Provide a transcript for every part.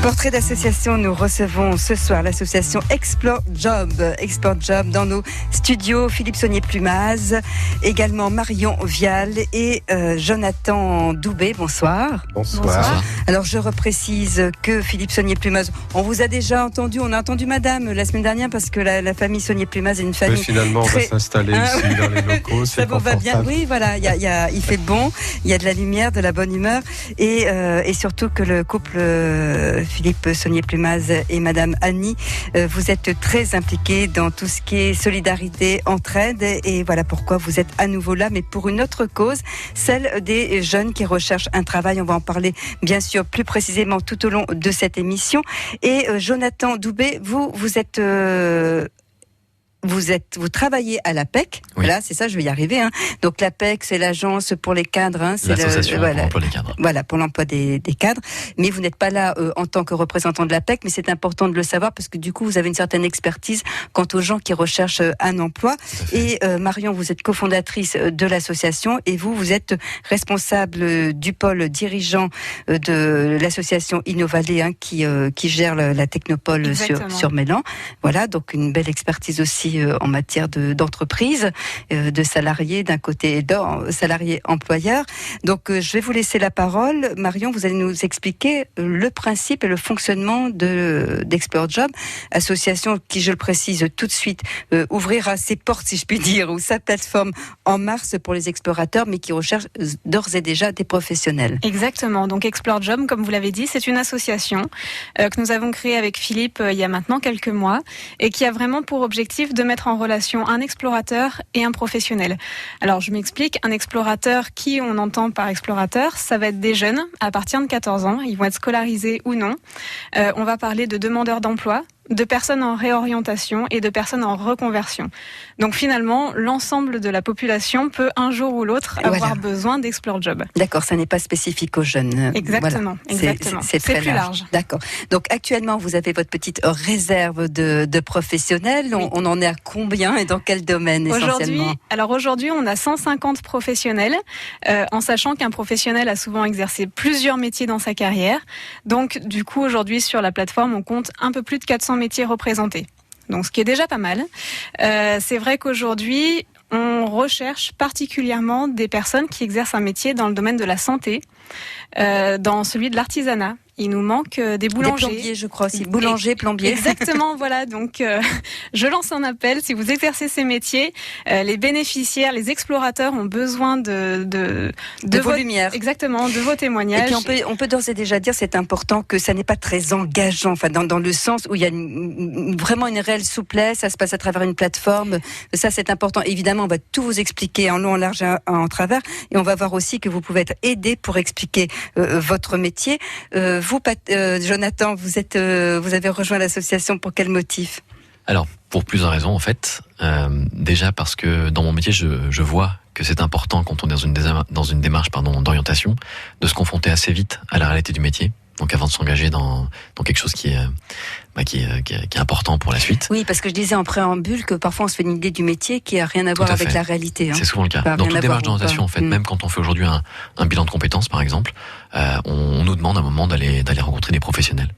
Portrait d'association, nous recevons ce soir l'association Explore Job. Explore Job dans nos studios, Philippe Saunier-Plumaz, également Marion Vial et Jonathan Doubé. Bonsoir. Bonsoir. Alors je reprécise que Philippe Saunier-Plumaz, on vous a déjà entendu, on a entendu madame la semaine dernière parce que la famille Saunier-Plumaz est une famille. Mais finalement, très... on va s'installer ici dans les locaux. Ça vous va bien. Oui, voilà, il fait bon, il y a de la lumière, de la bonne humeur et surtout que le couple Philippe Saunier-Plumaz et madame Annie, vous êtes très impliqués dans tout ce qui est solidarité, entraide et voilà pourquoi vous êtes à nouveau là, mais pour une autre cause, celle des jeunes qui recherchent un travail. On va en parler bien sûr plus précisément tout au long de cette émission. Et Jonathan Doubé, vous travaillez à l'APEC, oui. Voilà, c'est ça, je vais y arriver. Hein. Donc l'APEC, c'est l'agence pour les cadres. C'est l'association pour l'emploi des cadres. Voilà, pour l'emploi des cadres. Mais vous n'êtes pas là en tant que représentant de l'APEC, mais c'est important de le savoir parce que du coup, vous avez une certaine expertise quant aux gens qui recherchent un emploi. Et Marion, vous êtes cofondatrice de l'association et vous êtes responsable du pôle dirigeant de l'association Innovalet, hein, qui gère la technopole sur Mélan. Voilà, donc une belle expertise aussi en matière d'entreprise, de salariés d'un côté, salariés employeurs. Donc je vais vous laisser la parole. Marion, vous allez nous expliquer le principe et le fonctionnement d'Explore Job, association qui, je le précise tout de suite, ouvrira ses portes, si je puis dire, ou sa plateforme en mars pour les explorateurs, mais qui recherche d'ores et déjà des professionnels. Exactement. Donc Explore Job, comme vous l'avez dit, c'est une association que nous avons créée avec Philippe il y a maintenant quelques mois et qui a vraiment pour objectif de mettre en relation un explorateur et un professionnel. Alors je m'explique, un explorateur, qui on entend par explorateur, ça va être des jeunes à partir de 14 ans, ils vont être scolarisés ou non. On va parler de demandeurs d'emploi, de personnes en réorientation et de personnes en reconversion. Donc finalement, l'ensemble de la population peut un jour ou l'autre avoir besoin d'Explore Job. D'accord, ça n'est pas spécifique aux jeunes. Exactement, voilà. Exactement. C'est très plus large. D'accord. Donc actuellement, vous avez votre petite réserve de professionnels. Oui. On en est à combien et dans quel domaine essentiellement ? Aujourd'hui, on a 150 professionnels, en sachant qu'un professionnel a souvent exercé plusieurs métiers dans sa carrière. Donc du coup, aujourd'hui, sur la plateforme, on compte un peu plus de 400 métiers représentés. Donc, ce qui est déjà pas mal. C'est vrai qu'aujourd'hui, on recherche particulièrement des personnes qui exercent un métier dans le domaine de la santé, dans celui de l'artisanat. Il nous manque des boulangers. Des plombiers, je crois aussi. Boulanger, plombier. Exactement, voilà. Donc, je lance un appel. Si vous exercez ces métiers, les bénéficiaires, les explorateurs ont besoin de vos lumières. Exactement, de vos témoignages. Et puis, on peut d'ores et déjà dire, c'est important, que ça n'est pas très engageant. Enfin, dans le sens où il y a vraiment une réelle souplesse. Ça se passe à travers une plateforme. Ça, c'est important. Évidemment, on va tout vous expliquer en long, en large et en travers. Et on va voir aussi que vous pouvez être aidé pour expliquer votre métier. Vous, Jonathan, vous avez rejoint l'association pour quel motif ? Alors, pour plusieurs raisons en fait. Déjà parce que dans mon métier, je vois que c'est important quand on est dans une démarche d'orientation, de se confronter assez vite à la réalité du métier. Donc avant de s'engager dans quelque chose qui est important pour la suite. Oui, parce que je disais en préambule que parfois on se fait une idée du métier qui a rien à voir avec la réalité. Hein. C'est souvent le cas. Dans toute démarche d'orientation, en fait, même quand on fait aujourd'hui un bilan de compétences, par exemple, on nous demande à un moment d'aller rencontrer des professionnels.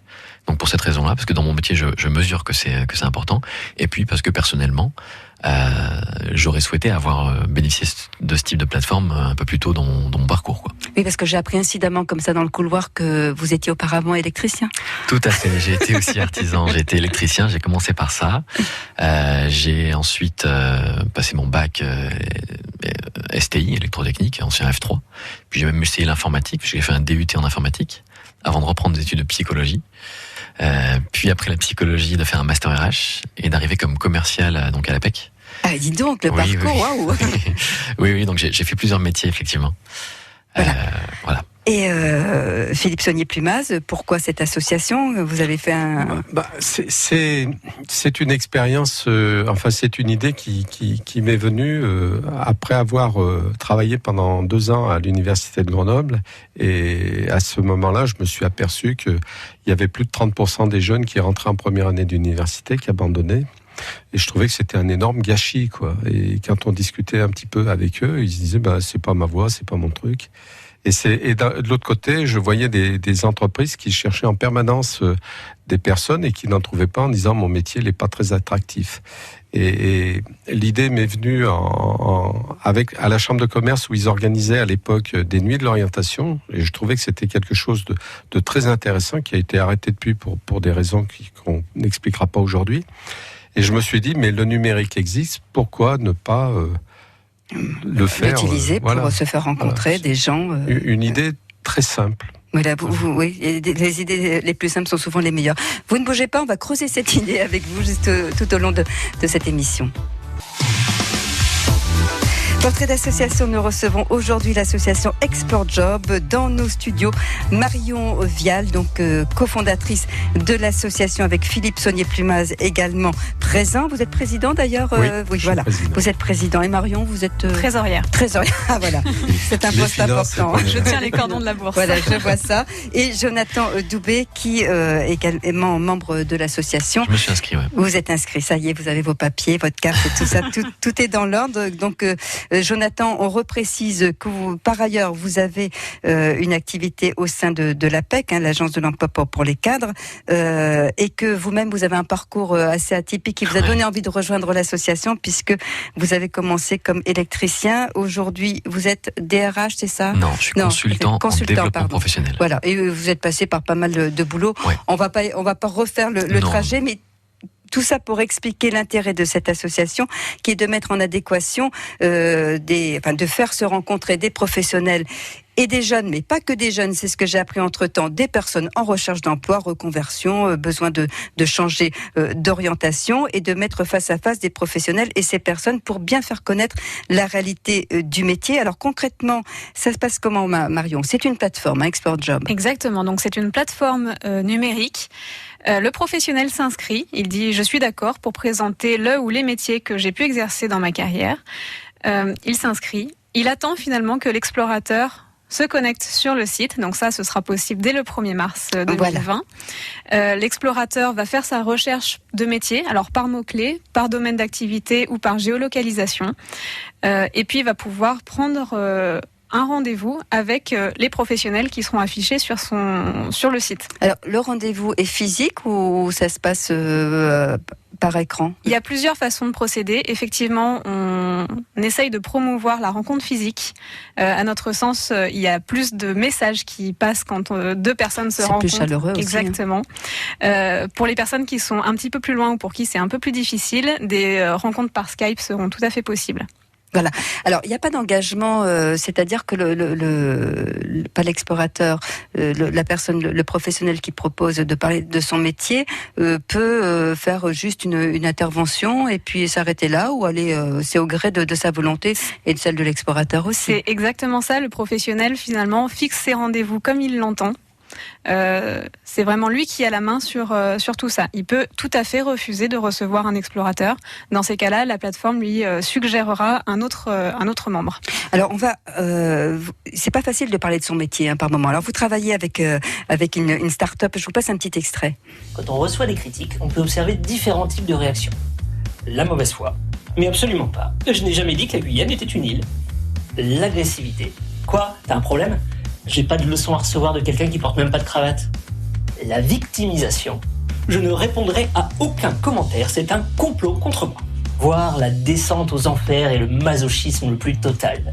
Donc pour cette raison-là, parce que dans mon métier, je mesure que c'est important, et puis parce que personnellement, j'aurais souhaité avoir bénéficié de ce type de plateforme un peu plus tôt dans mon parcours, quoi. Oui, parce que j'ai appris incidemment comme ça dans le couloir que vous étiez auparavant électricien. Tout à fait, j'ai été aussi artisan, j'ai été électricien, j'ai commencé par ça. J'ai ensuite passé mon bac STI, électrotechnique, ancien F3. Puis j'ai même essayé l'informatique, j'ai fait un DUT en informatique, avant de reprendre des études de psychologie. Puis après la psychologie, de faire un master RH et d'arriver comme commercial à l'APEC. Ah, dis donc, le parcours, waouh. Oui, donc j'ai fait plusieurs métiers, effectivement. Voilà. Et Philippe Saunier-Plumaz, pourquoi cette association ? Vous avez fait c'est une expérience, c'est une idée qui m'est venue après avoir travaillé pendant 2 ans à l'université de Grenoble. Et à ce moment-là, je me suis aperçu qu'il y avait plus de 30% des jeunes qui rentraient en première année d'université qui abandonnaient. Et je trouvais que c'était un énorme gâchis, quoi. Et quand on discutait un petit peu avec eux, ils se disaient, c'est pas ma voie, c'est pas mon truc. Et de l'autre côté, je voyais des entreprises qui cherchaient en permanence des personnes et qui n'en trouvaient pas en disant mon métier n'est pas très attractif. Et l'idée m'est venue à la Chambre de commerce où ils organisaient à l'époque des nuits de l'orientation. Et je trouvais que c'était quelque chose de très intéressant qui a été arrêté depuis pour des raisons qu'on n'expliquera pas aujourd'hui. Et je me suis dit, mais le numérique existe, pourquoi ne pas le faire l'utiliser pour se faire rencontrer des gens. Une idée très simple. Voilà, oui, les idées les plus simples sont souvent les meilleures. Vous ne bougez pas, on va creuser cette idée avec vous juste tout au long de cette émission. Portrait d'association, nous recevons aujourd'hui l'association Export Job dans nos studios. Marion Vial, donc cofondatrice de l'association avec Philippe Saunier-Plumaz également présent. Vous êtes président d'ailleurs Oui, voilà. Président. Vous êtes président. Et Marion, vous êtes trésorière. Trésorière, ah voilà. C'est un poste important. Je tiens les cordons de la bourse. Voilà, je vois ça. Et Jonathan Doubé, qui est également membre de l'association. Je me suis inscrit, ouais. Vous êtes inscrit, ça y est, vous avez vos papiers, votre carte et tout ça, tout est dans l'ordre. Donc, Jonathan, on reprécise que par ailleurs, vous avez une activité au sein de l'APEC, l'Agence de l'emploi pour les cadres, et que vous-même, vous avez un parcours assez atypique qui vous a donné envie de rejoindre l'association, puisque vous avez commencé comme électricien. Aujourd'hui, vous êtes DRH, c'est ça ? Non, je suis consultant en développement professionnel. Voilà, et vous êtes passé par pas mal de boulot. Ouais. On va pas refaire le trajet, mais tout ça pour expliquer l'intérêt de cette association, qui est de mettre en adéquation, de faire se rencontrer des professionnels et des jeunes, mais pas que des jeunes, c'est ce que j'ai appris entre-temps, des personnes en recherche d'emploi, reconversion, besoin de changer d'orientation et de mettre face à face des professionnels et ces personnes pour bien faire connaître la réalité du métier. Alors concrètement, ça se passe comment, Marion ? C'est une plateforme, Export Job. Exactement, donc c'est une plateforme numérique. Le professionnel s'inscrit, il dit « je suis d'accord pour présenter le ou les métiers que j'ai pu exercer dans ma carrière ». Il s'inscrit, il attend finalement que l'explorateur se connecte sur le site, donc ça ce sera possible dès le 1er mars 2020. Voilà. L'explorateur va faire sa recherche de métiers, alors par mots-clés, par domaine d'activité ou par géolocalisation, et puis il va pouvoir prendre un rendez-vous avec les professionnels qui seront affichés sur le site. Alors, le rendez-vous est physique ou ça se passe par écran ? Il y a plusieurs façons de procéder. Effectivement, on essaye de promouvoir la rencontre physique. À notre sens, il y a plus de messages qui passent quand deux personnes se rencontrent. C'est plus chaleureux aussi. Exactement. Pour les personnes qui sont un petit peu plus loin ou pour qui c'est un peu plus difficile, des rencontres par Skype seront tout à fait possibles. Voilà. Alors, il n'y a pas d'engagement, c'est-à-dire que pas l'explorateur, la personne, le professionnel qui propose de parler de son métier peut faire juste une intervention et puis s'arrêter là ou aller, c'est au gré de sa volonté et de celle de l'explorateur aussi. C'est exactement ça. Le professionnel, finalement, fixe ses rendez-vous comme il l'entend. C'est vraiment lui qui a la main sur tout ça. Il peut tout à fait refuser de recevoir un explorateur. Dans ces cas-là, la plateforme lui suggérera un autre membre. Alors c'est pas facile de parler de son métier par moment. Alors vous travaillez avec une start-up. Je vous passe un petit extrait. Quand on reçoit des critiques, on peut observer différents types de réactions. La mauvaise foi, mais absolument pas. Je n'ai jamais dit que la Guyane était une île. L'agressivité. Quoi ? T'as un problème ? J'ai pas de leçon à recevoir de quelqu'un qui porte même pas de cravate. La victimisation. Je ne répondrai à aucun commentaire, c'est un complot contre moi. Voire la descente aux enfers et le masochisme le plus total.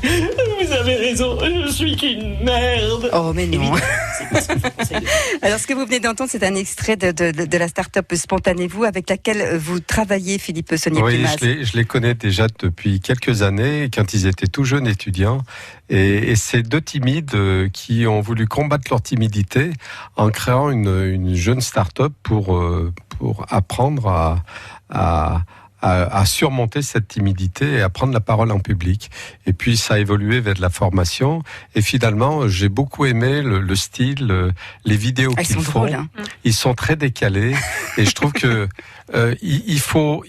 Vous avez raison, je suis qu'une merde. Oh mais non. C'est pas ce que je vous conseille de faire. Alors ce que vous venez d'entendre, c'est un extrait de la start-up Spontanez-vous avec laquelle vous travaillez, Philippe Saunier-Plumaz. Oui, je les connais déjà depuis quelques années, quand ils étaient tout jeunes étudiants. Et c'est deux timides qui ont voulu combattre leur timidité en créant une jeune start-up pour apprendre à surmonter cette timidité et à prendre la parole en public. Et puis ça a évolué vers de la formation. Et finalement, j'ai beaucoup aimé le style, les vidéos qu'ils font. Drôles, hein. Ils sont très décalés. Et je trouve que il faut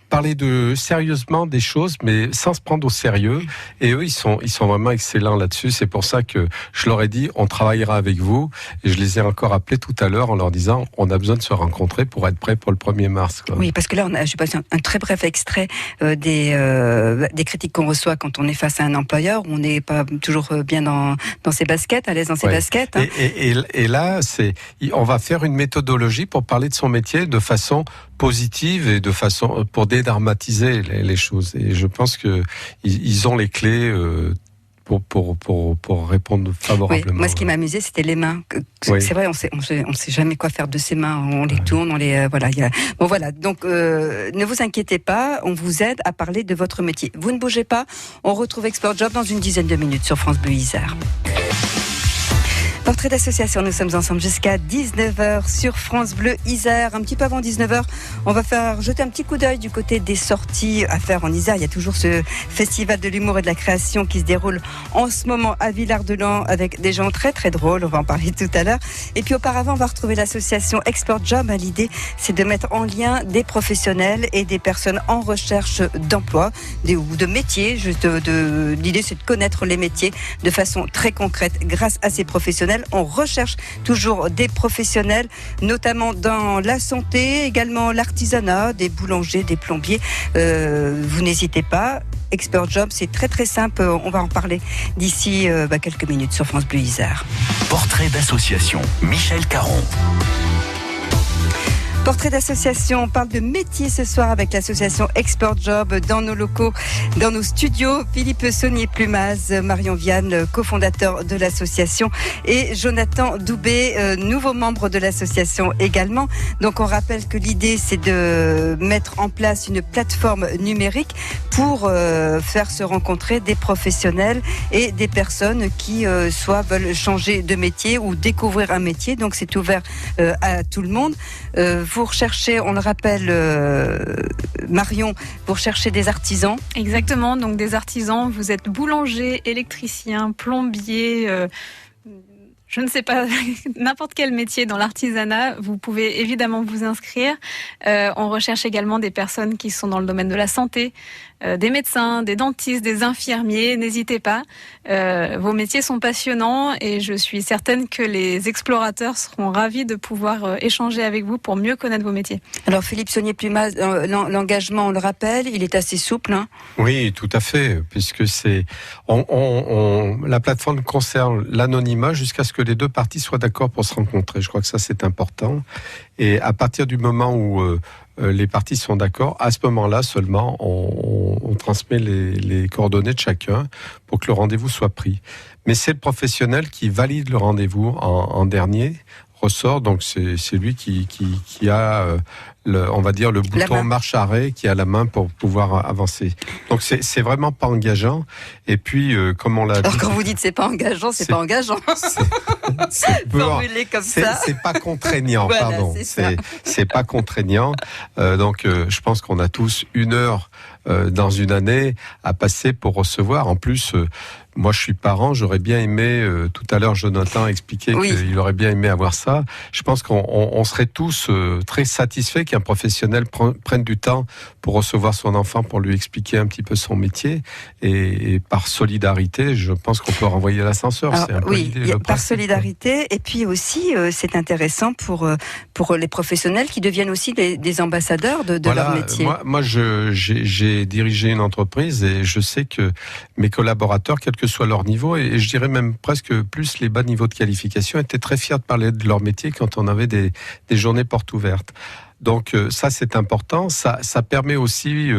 parler sérieusement des choses, mais sans se prendre au sérieux. Et eux, ils sont vraiment excellents là-dessus. C'est pour ça que je leur ai dit, on travaillera avec vous. Et je les ai encore appelés tout à l'heure en leur disant, on a besoin de se rencontrer pour être prêt pour le 1er mars. Quoi. Oui, parce que là, j'ai passé un très bref extrait des critiques qu'on reçoit quand on est face à un employeur. On n'est pas toujours bien dans ses baskets, à l'aise dans ses baskets. Hein. Et là, on va faire une méthodologie pour parler de son métier de façon positive et de façon pour dédramatiser les choses. Et je pense que ils ont les clés pour répondre favorablement. Oui, moi, ce qui m'a amusé, c'était les mains. C'est vrai, on sait jamais quoi faire de ses mains. On les tourne, voilà. Bon, voilà. Donc, ne vous inquiétez pas, on vous aide à parler de votre métier. Vous ne bougez pas. On retrouve Expert Job dans une dizaine de minutes sur France Bleu Isère. Portrait d'association, nous sommes ensemble jusqu'à 19h sur France Bleu Isère. Un petit peu avant 19h, on va jeter un petit coup d'œil du côté des sorties à faire en Isère. Il y a toujours ce festival de l'humour et de la création qui se déroule en ce moment à Villard-de-Lans avec des gens très très drôles. On va en parler tout à l'heure. Et puis auparavant, on va retrouver l'association Expert Job. L'idée, c'est de mettre en lien des professionnels et des personnes en recherche d'emploi ou de métiers. L'idée, c'est de connaître les métiers de façon très concrète grâce à ces professionnels. On recherche toujours des professionnels, notamment dans la santé, également l'artisanat, des boulangers, des plombiers. Vous n'hésitez pas. Expert Job, c'est très très simple. On va en parler d'ici quelques minutes sur France Bleu Isère. Portrait d'association, Michel Caron. Portrait d'association, on parle de métier ce soir avec l'association Expert Job dans nos locaux, dans nos studios. Philippe Saunier-Plumaz, Marion Vianne, cofondateur de l'association, et Jonathan Doubé, nouveau membre de l'association également. Donc on rappelle que l'idée, c'est de mettre en place une plateforme numérique pour faire se rencontrer des professionnels et des personnes qui soit veulent changer de métier ou découvrir un métier. Donc c'est ouvert à tout le monde. Vous recherchez, on le rappelle, Marion, vous recherchez des artisans. Exactement, donc des artisans, vous êtes boulanger, électricien, plombier, je ne sais pas, n'importe quel métier dans l'artisanat, vous pouvez évidemment vous inscrire. On recherche également des personnes qui sont dans le domaine de la santé, des médecins, des dentistes, des infirmiers. N'hésitez pas, vos métiers sont passionnants et je suis certaine que les explorateurs seront ravis de pouvoir échanger avec vous pour mieux connaître vos métiers. Alors Philippe Saunier-Plumaz, l'engagement, on le rappelle, il est assez souple. Hein. Oui, tout à fait, puisque la plateforme concerne l'anonymat jusqu'à ce que les deux parties soient d'accord pour se rencontrer. Je crois que ça, c'est important. Et à partir du moment où les parties sont d'accord, à ce moment-là seulement, on transmet les coordonnées de chacun pour que le rendez-vous soit pris. Mais c'est le professionnel qui valide le rendez-vous en dernier, ressort, donc c'est lui qui a on va dire le bouton marche-arrêt, qui a la main pour pouvoir avancer. Donc c'est vraiment pas engageant. Et puis comme on l'a dit, alors quand vous dites c'est pas engageant, c'est pas engageant. C'est formulé comme ça. C'est pas contraignant, voilà, pardon. C'est pas contraignant. Donc je pense qu'on a tous 1 heure dans une année à passer pour recevoir. En plus, moi je suis parent, j'aurais bien aimé, tout à l'heure Jonathan expliquait qu'il aurait bien aimé avoir ça. Je pense qu'on serait tous très satisfaits qu'un professionnel prenne du temps pour recevoir son enfant, pour lui expliquer un petit peu son métier. Et par solidarité, je pense qu'on peut renvoyer l'ascenseur. Alors, c'est un peu l'idée, par solidarité. Et puis aussi, c'est intéressant pour les professionnels qui deviennent aussi des ambassadeurs de leur métier. Moi j'ai dirigé une entreprise et je sais que mes collaborateurs, quel que soit leur niveau, et je dirais même presque plus les bas niveaux de qualification, étaient très fiers de parler de leur métier quand on avait des journées portes ouvertes. Donc ça c'est important, ça permet aussi,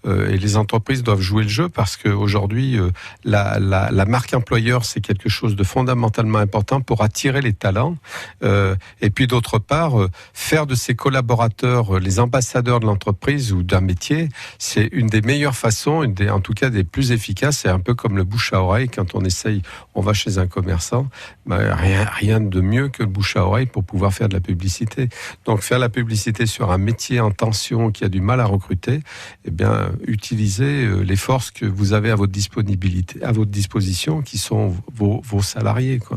et les entreprises doivent jouer le jeu, parce qu'aujourd'hui la marque employeur, c'est quelque chose de fondamentalement important pour attirer les talents, et puis d'autre part faire de ses collaborateurs les ambassadeurs de l'entreprise ou d'un métier, c'est une des meilleures façons, en tout cas des plus efficaces. C'est un peu comme le bouche à oreille. Quand on va chez un commerçant, rien de mieux que le bouche à oreille pour pouvoir faire de la publicité. Donc faire la publicité sollicité sur un métier en tension qui a du mal à recruter, eh bien, utilisez les forces que vous avez à votre disposition, qui sont vos salariés, quoi.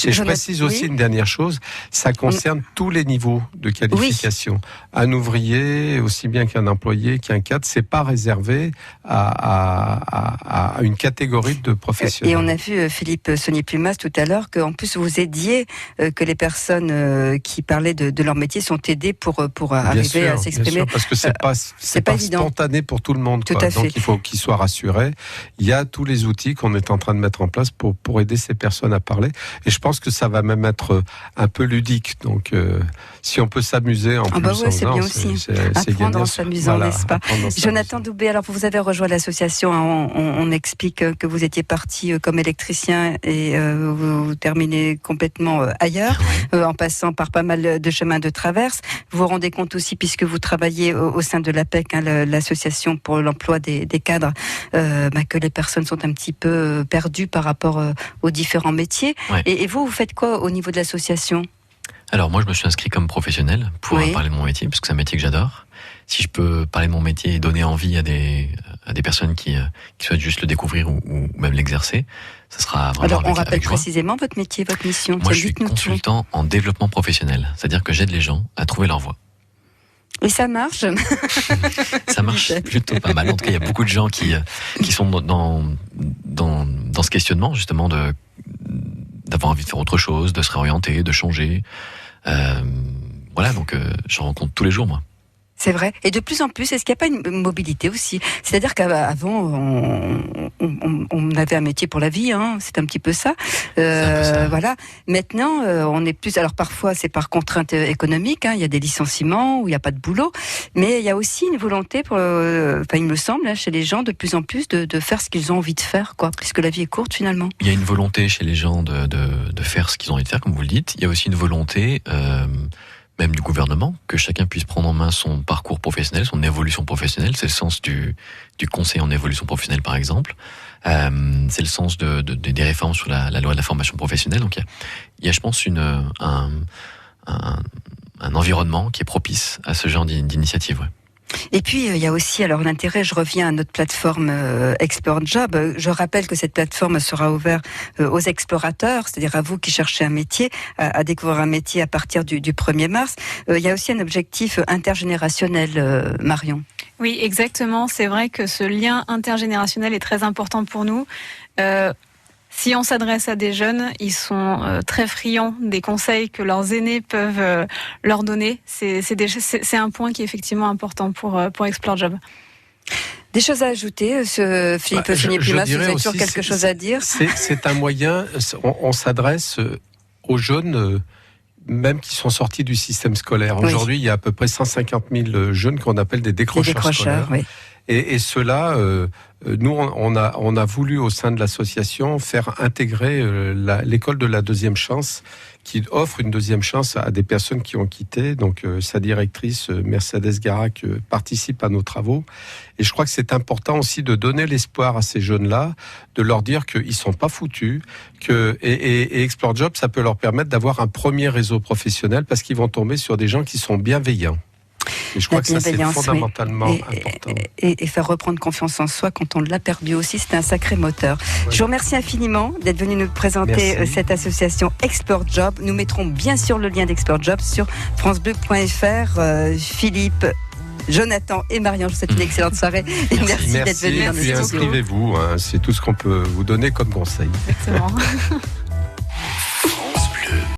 Et je précise aussi une dernière chose, ça concerne tous les niveaux de qualification. Un ouvrier, aussi bien qu'un employé, qu'un cadre, c'est pas réservé à une catégorie de professionnels. Et on a vu, Philippe Saunier-Plumas, tout à l'heure, qu'en plus vous aidiez que les personnes qui parlaient de leur métier sont aidées pour arriver à s'exprimer. Bien sûr, parce que c'est pas spontané pour tout le monde. Tout à fait. Donc il faut qu'ils soient rassurés. Il y a tous les outils qu'on est en train de mettre en place pour aider ces personnes à parler. Et je pense que ça va même être un peu ludique. Donc si on peut s'amuser en plus, c'est bien aussi. C'est apprendre gagnant. en s'amusant, n'est-ce pas? Jonathan Doubé, alors vous avez rejoint l'association. On explique que vous étiez parti comme électricien et vous terminez complètement ailleurs, en passant par pas mal de chemins de traverse. Vous vous rendez compte aussi, puisque vous travaillez au sein de l'APEC, l'association pour l'emploi des cadres, que les personnes sont un petit peu perdues par rapport aux différents métiers. Ouais. Et vous faites quoi au niveau de l'association ? Alors moi, je me suis inscrit comme professionnel pour parler de mon métier, parce que c'est un métier que j'adore. Si je peux parler de mon métier et donner envie à des personnes qui souhaitent juste le découvrir ou même l'exercer, ça sera vraiment. Alors on rappelle précisément votre métier, votre mission. Moi, je suis consultant en développement professionnel, c'est-à-dire que j'aide les gens à trouver leur voie. Et ça marche? Ça marche plutôt pas mal. En tout cas, il y a beaucoup de gens qui sont dans ce questionnement, justement, d'avoir envie de faire autre chose, de se réorienter, de changer. Voilà, donc j'en rencontre tous les jours, moi. C'est vrai. Et de plus en plus, est-ce qu'il n'y a pas une mobilité aussi ? C'est-à-dire qu'avant, on avait un métier pour la vie, c'est un petit peu ça. Voilà. Maintenant, on est plus... Alors parfois, c'est par contrainte économique. Il y a des licenciements où il n'y a pas de boulot. Mais il y a aussi une volonté, il me semble, chez les gens, de plus en plus, de faire ce qu'ils ont envie de faire, quoi, puisque la vie est courte, finalement. Il y a une volonté chez les gens de faire ce qu'ils ont envie de faire, comme vous le dites. Il y a aussi une volonté... même du gouvernement, que chacun puisse prendre en main son parcours professionnel, son évolution professionnelle. C'est le sens du conseil en évolution professionnelle, par exemple. C'est le sens des réformes sur la loi de la formation professionnelle. Donc il y a je pense, un environnement qui est propice à ce genre d'initiative. Ouais. Et puis, il y a aussi, alors l'intérêt, je reviens à notre plateforme Expert Job. Je rappelle que cette plateforme sera ouverte aux explorateurs, c'est-à-dire à vous qui cherchez un métier, à découvrir un métier à partir du 1er mars. Il y a aussi un objectif intergénérationnel, Marion. Oui, exactement. C'est vrai que ce lien intergénérationnel est très important pour nous. Si on s'adresse à des jeunes, ils sont très friands des conseils que leurs aînés peuvent leur donner. C'est un point qui est effectivement important pour Explore Job. Des choses à ajouter, Philippe Saunier-Plumas, vous avez toujours quelque chose à dire ? C'est un moyen, on s'adresse aux jeunes, même qui sont sortis du système scolaire. Oui. Aujourd'hui, il y a à peu près 150 000 jeunes qu'on appelle des décrocheurs scolaires. Oui. Et ceux-là, nous, on a voulu au sein de l'association faire intégrer l'école de la deuxième chance, qui offre une deuxième chance à des personnes qui ont quitté. Donc, sa directrice, Mercedes Garac, participe à nos travaux. Et je crois que c'est important aussi de donner l'espoir à ces jeunes-là, de leur dire qu'ils sont pas foutus, et Explore Job, ça peut leur permettre d'avoir un premier réseau professionnel parce qu'ils vont tomber sur des gens qui sont bienveillants. Et je crois que ça, c'est fondamentalement important. Et faire reprendre confiance en soi quand on l'a perdu aussi, c'est un sacré moteur. Ouais. Je vous remercie infiniment d'être venu nous présenter cette association Explore Job. Nous mettrons bien sûr le lien d'Explore Job sur francebleu.fr. Philippe, Jonathan et Marion, je vous souhaite une excellente soirée. Et merci d'être venu dans nos studios. Inscrivez-vous, c'est tout ce qu'on peut vous donner comme conseil. Exactement.